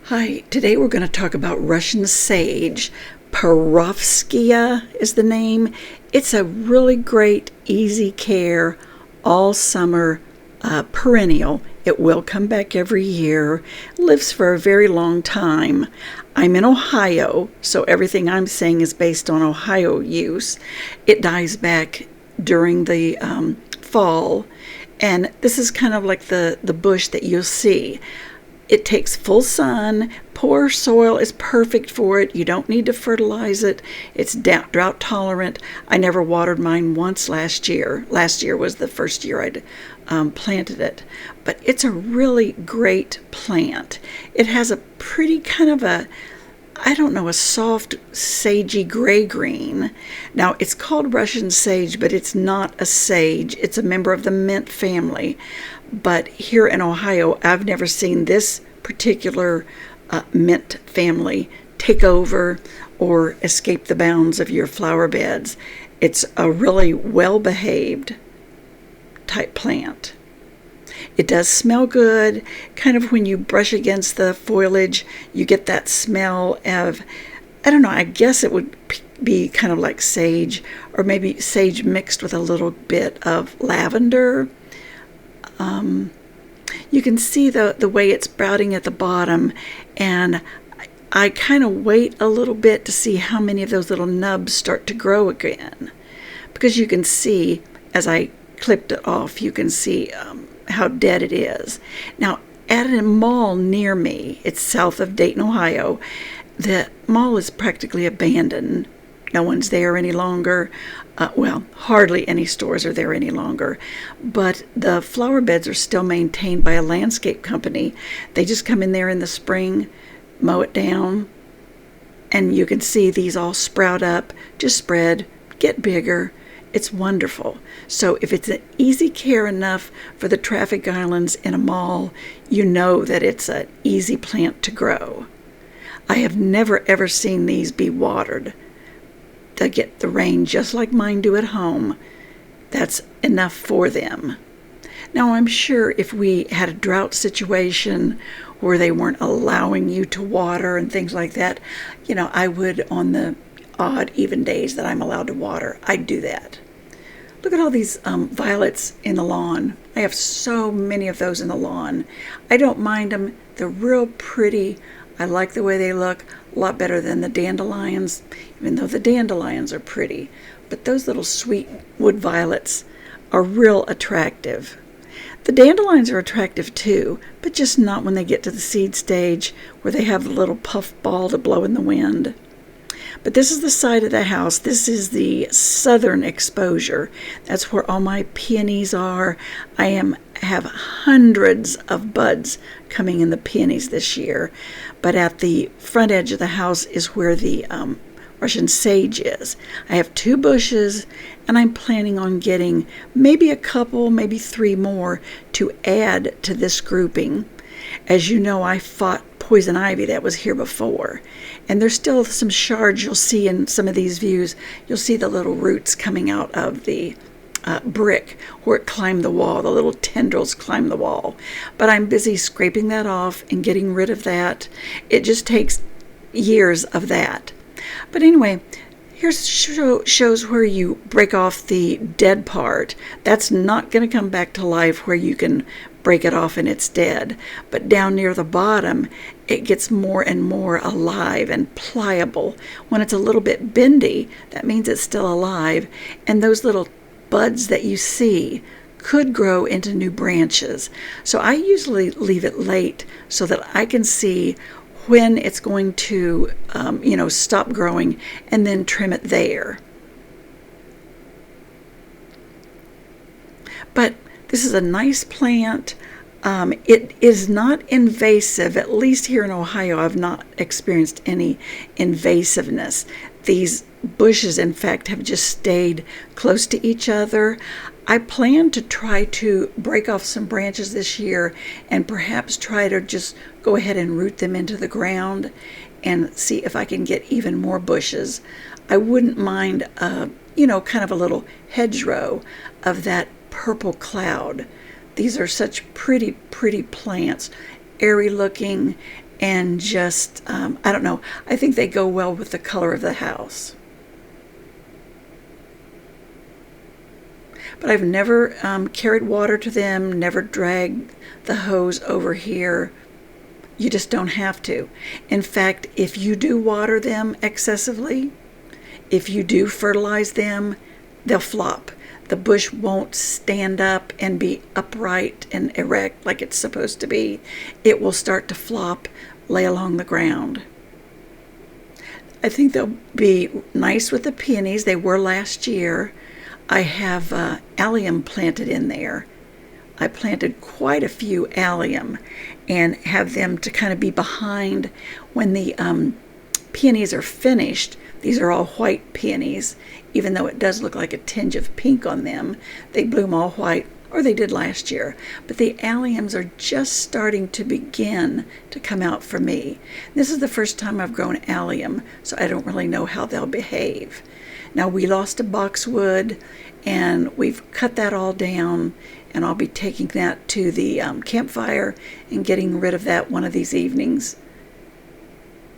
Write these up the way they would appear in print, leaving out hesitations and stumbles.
Hi, today we're going to talk about Russian sage. Perovskia is the name. It's a really great, easy care, all summer, perennial. It will come back every year, lives for a very long time. I'm in Ohio, so everything I'm saying is based on Ohio use. It dies back during the fall, and this is kind of like the bush that you'll see. It takes full sun. Poor soil is perfect for it. You don't need to fertilize it. It's drought tolerant. I never watered mine once last year. Last year was the first year I'd planted it. But it's a really great plant. It has a pretty kind of a soft sagey gray-green. Now, it's called Russian sage, but it's not a sage. It's a member of the mint family. But here in Ohio, I've never seen this particular mint family take over or escape the bounds of your flower beds. It's a really well-behaved type plant. It does smell good. Kind of when you brush against the foliage, you get that smell of, I guess it would be kind of like sage, or maybe sage mixed with a little bit of lavender. You can see the way it's sprouting at the bottom, and I kind of wait a little bit to see how many of those little nubs start to grow again, because you can see as I clipped it off, you can see how dead it is. Now, at a mall near me, it's south of Dayton, Ohio, the mall is practically abandoned. No one's there any longer. Hardly any stores are there any longer. But the flower beds are still maintained by a landscape company. They just come in there in the spring, mow it down, and you can see these all sprout up, just spread, get bigger. It's wonderful. So if it's an easy care enough for the traffic islands in a mall, you know that it's an easy plant to grow. I have never ever seen these be watered. They get the rain just like mine do at home. That's enough for them. Now, I'm sure if we had a drought situation where they weren't allowing you to water and things like that, I would, on the odd, even days that I'm allowed to water, I'd do that. Look at all these violets in the lawn. I have so many of those in the lawn. I don't mind them. They're real pretty. I like the way they look, a lot better than the dandelions, even though the dandelions are pretty. But those little sweet wood violets are real attractive. The dandelions are attractive too, but just not when they get to the seed stage where they have the little puff ball to blow in the wind. But this is the side of the house. This is the southern exposure. That's where all my peonies are. I have hundreds of buds coming in the peonies this year. But at the front edge of the house is where the Russian sage is. I have 2 bushes, and I'm planning on getting maybe a couple, maybe 3 more to add to this grouping. As you know, I fought poison ivy that was here before, and there's still some shards you'll see in some of these views. You'll see the little roots coming out of the brick where it climbed the wall. The little tendrils climb the wall, but I'm busy scraping that off and getting rid of that. It just takes years of that. But anyway, here's shows where you break off the dead part. That's not going to come back to life where you can break it off and it's dead. But down near the bottom, it gets more and more alive and pliable. When it's a little bit bendy, that means it's still alive. And those little buds that you see could grow into new branches. So I usually leave it late so that I can see when it's going to, stop growing, and then trim it there. But this is a nice plant. It is not invasive. At least here in Ohio, I've not experienced any invasiveness. These bushes, in fact, have just stayed close to each other. I plan to try to break off some branches this year and perhaps try to just go ahead and root them into the ground and see if I can get even more bushes. I wouldn't mind, kind of a little hedgerow of that purple cloud. These are such pretty, pretty plants, airy looking, and just, I don't know, I think they go well with the color of the house. But I've never carried water to them, never dragged the hose over here. You just don't have to. In fact, if you do water them excessively, if you do fertilize them, they'll flop. The bush won't stand up and be upright and erect like it's supposed to be. It will start to flop, lay along the ground. I think they'll be nice with the peonies. They were last year. I have allium planted in there. I planted quite a few allium and have them to kind of be behind when the peonies are finished. These are all white peonies, even though it does look like a tinge of pink on them. They bloom all white, or they did last year. But the alliums are just starting to begin to come out for me. This is the first time I've grown allium, so I don't really know how they'll behave. Now, we lost a boxwood, and we've cut that all down, and I'll be taking that to the campfire and getting rid of that one of these evenings.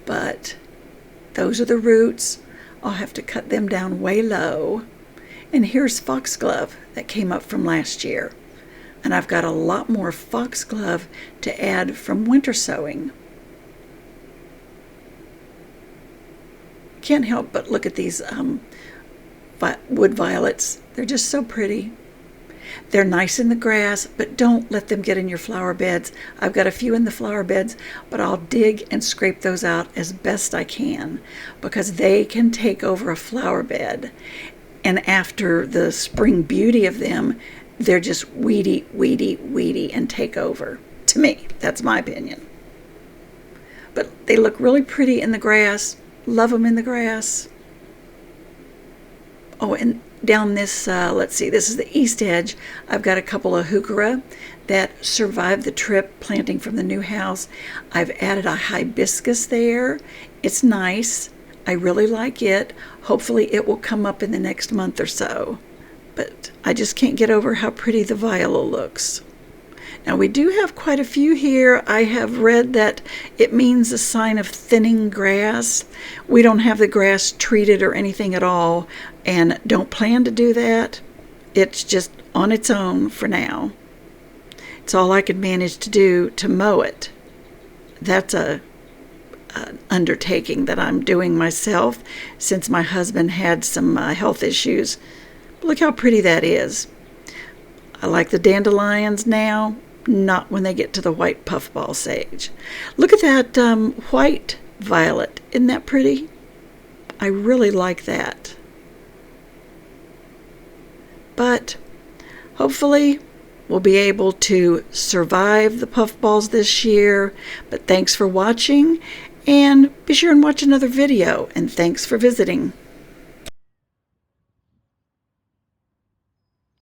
But those are the roots. I'll have to cut them down way low. And here's foxglove that came up from last year. And I've got a lot more foxglove to add from winter sowing. Can't help but look at these wood violets. They're just so pretty. They're nice in the grass, but don't let them get in your flower beds. I've got a few in the flower beds, but I'll dig and scrape those out as best I can because they can take over a flower bed. And after the spring beauty of them, they're just weedy, weedy, weedy and take over. To me, that's my opinion. But they look really pretty in the grass. Love them in the grass. Oh, and down this, let's see, this is the east edge. I've got a couple of heuchera that survived the trip planting from the new house. I've added a hibiscus there. It's nice. I really like it. Hopefully it will come up in the next month or so. But I just can't get over how pretty the viola looks. Now, we do have quite a few here. I have read that it means a sign of thinning grass. We don't have the grass treated or anything at all and don't plan to do that. It's just on its own for now. It's all I could manage to do to mow it. That's an undertaking that I'm doing myself since my husband had some health issues. Look how pretty that is. I like the dandelions now. Not when they get to the white puffball sage. Look at that white violet. Isn't that pretty? I really like that. But hopefully we'll be able to survive the puffballs this year. But thanks for watching, and be sure and watch another video. And thanks for visiting.